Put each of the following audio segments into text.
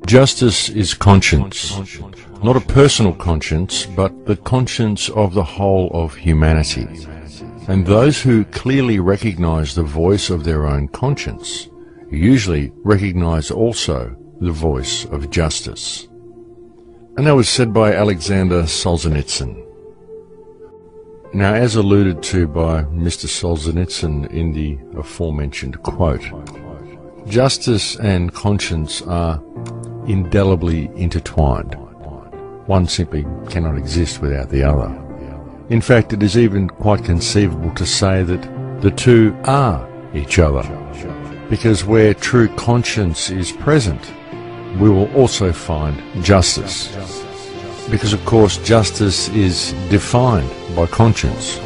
Justice is conscience, not a personal conscience, but the conscience of the whole of humanity. And those who clearly recognize the voice of their own conscience usually recognize also the voice of justice. And that was said by Alexander Solzhenitsyn. Now, as alluded to by Mr. Solzhenitsyn in the aforementioned quote, justice and conscience are indelibly intertwined. One simply cannot exist without the other. In fact, it is even quite conceivable to say that the two are each other, because where true conscience is present, we will also find justice. Because, of course, justice is defined by conscience.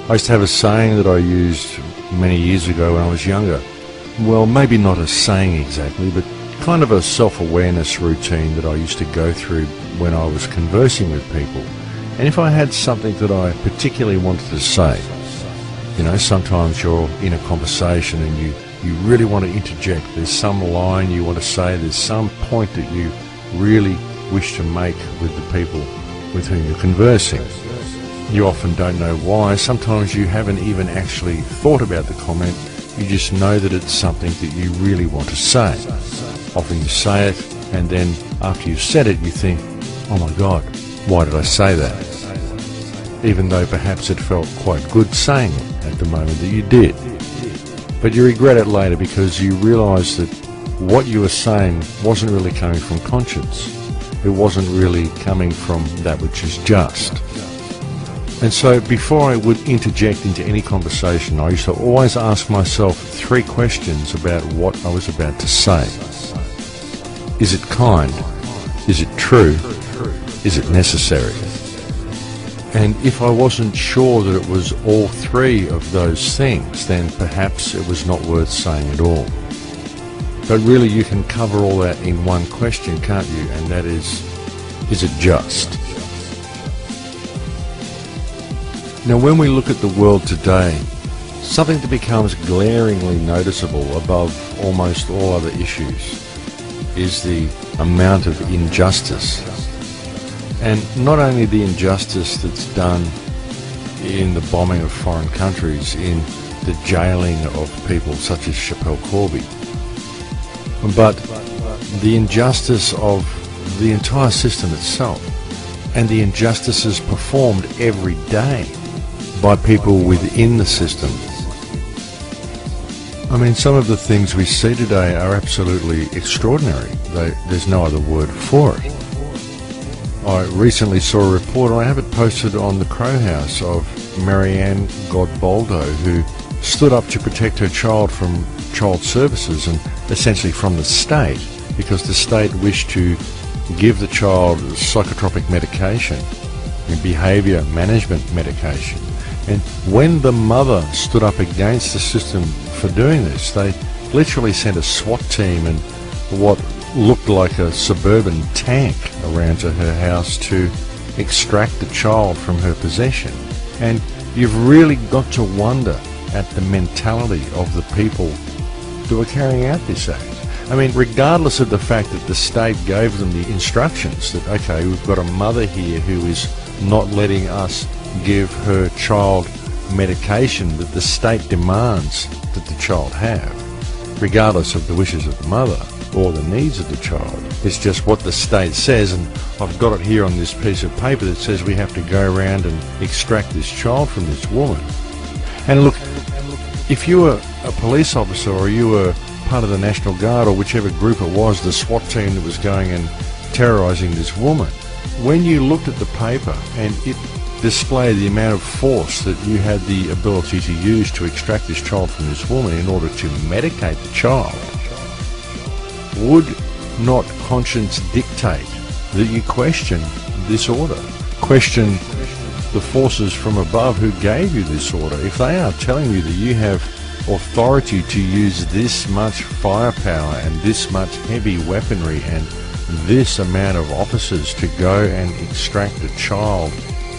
I used to have a saying that I used many years ago when I was younger. Well, maybe not a saying exactly, but kind of a self-awareness routine that I used to go through when I was conversing with people. And if I had something that I particularly wanted to say, you know, sometimes you're in a conversation and you really want to interject. There's some line you want to say, there's some point that you really wish to make with the people with whom you're conversing. You often don't know why. Sometimes you haven't even actually thought about the comment. You just know that it's something that you really want to say. Often you say it, and then after you've said it, you think, oh my God, why did I say that? Even though perhaps it felt quite good saying it at the moment that you did. But you regret it later because you realise that what you were saying wasn't really coming from conscience. It wasn't really coming from that which is just. And so before I would interject into any conversation, I used to always ask myself 3 questions about what I was about to say. Is it kind? Is it true? Is it necessary? And if I wasn't sure that it was all 3 of those things, then perhaps it was not worth saying at all. But really you can cover all that in one question, can't you? And that is it just? Now, when we look at the world today, something that becomes glaringly noticeable above almost all other issues is the amount of injustice. And not only the injustice that's done in the bombing of foreign countries, in the jailing of people such as Schapelle Corby, but the injustice of the entire system itself, and the injustices performed every day by people within the system. I mean, some of the things we see today are absolutely extraordinary. There's no other word for it. I recently saw a report, and I have it posted on the Crow House, of Marianne Godboldo, who stood up to protect her child from child services and essentially from the state, because the state wished to give the child psychotropic medication and behaviour management medication. And when the mother stood up against the system for doing this, they literally sent a SWAT team and what looked like a suburban tank around to her house to extract the child from her possession. And you've really got to wonder at the mentality of the people who are carrying out this act. I mean, regardless of the fact that the state gave them the instructions that, okay, we've got a mother here who is not letting us give her child medication that the state demands that the child have, regardless of the wishes of the mother or the needs of the child. It's just what the state says, and I've got it here on this piece of paper that says we have to go around and extract this child from this woman. And look, if you were a police officer or you were part of the National Guard or whichever group it was, the SWAT team that was going and terrorising this woman, when you looked at the paper and it displayed the amount of force that you had the ability to use to extract this child from this woman in order to medicate the child, would not conscience dictate that you question this order? Question the forces from above who gave you this order. If they are telling you that you have authority to use this much firepower and this much heavy weaponry and this amount of officers to go and extract a child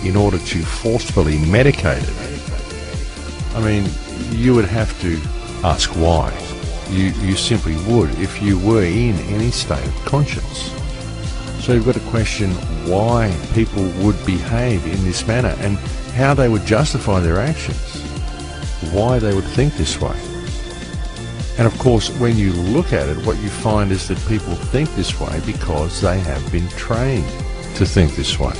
in order to forcefully medicate it, I mean, you would have to ask why. You simply would if you were in any state of conscience. So you've got to question why people would behave in this manner and how they would justify their actions, why they would think this way. And of course, when you look at it, what you find is that people think this way because they have been trained to think this way,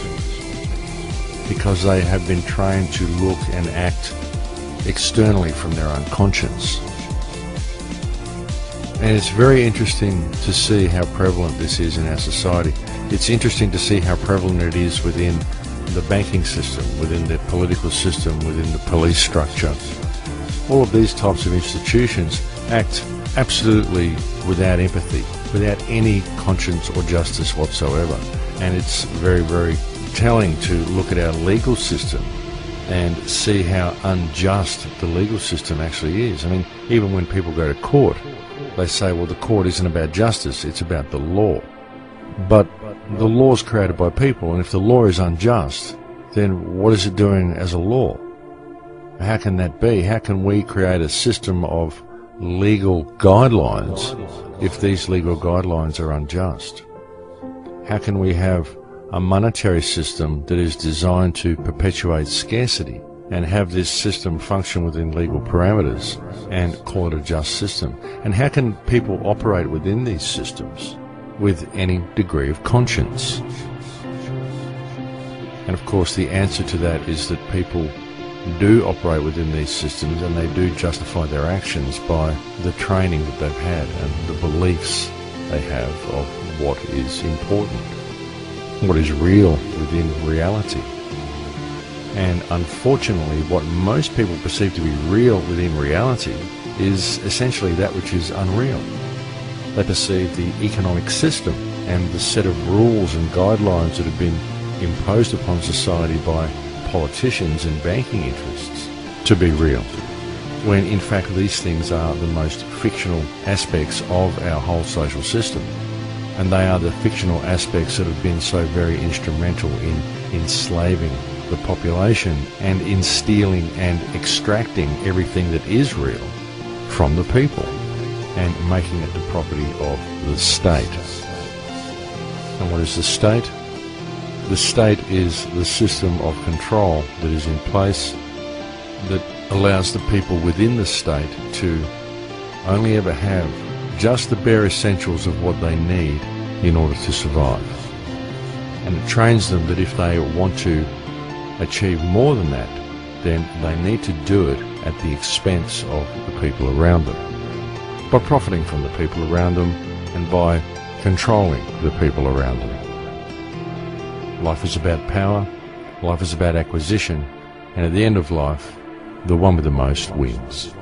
because they have been trained to look and act externally from their own conscience. And it's very interesting to see how prevalent this is in our society. It's interesting to see how prevalent it is within the banking system, within the political system, within the police structure. All of these types of institutions act absolutely without empathy, without any conscience or justice whatsoever. And it's very, very telling to look at our legal system and see how unjust the legal system actually is. I mean, even when people go to court, they say, well, the court isn't about justice, it's about the law. But the law is created by people, and if the law is unjust, then what is it doing as a law? How can that be? How can we create a system of legal guidelines if these legal guidelines are unjust? How can we have a monetary system that is designed to perpetuate scarcity and have this system function within legal parameters and call it a just system? And how can people operate within these systems with any degree of conscience? And of course the answer to that is that people do operate within these systems, and they do justify their actions by the training that they've had and the beliefs they have of what is important, what is real within reality. And unfortunately, what most people perceive to be real within reality is essentially that which is unreal. They perceive the economic system and the set of rules and guidelines that have been imposed upon society by politicians and banking interests to be real, when in fact these things are the most fictional aspects of our whole social system. And they are the fictional aspects that have been so very instrumental in enslaving the population and in stealing and extracting everything that is real from the people and making it the property of the state. And what is the state? The state is the system of control that is in place that allows the people within the state to only ever have just the bare essentials of what they need in order to survive. And it trains them that if they want to achieve more than that, then they need to do it at the expense of the people around them, by profiting from the people around them and by controlling the people around them. Life is about power, life is about acquisition, and at the end of life, the one with the most wins.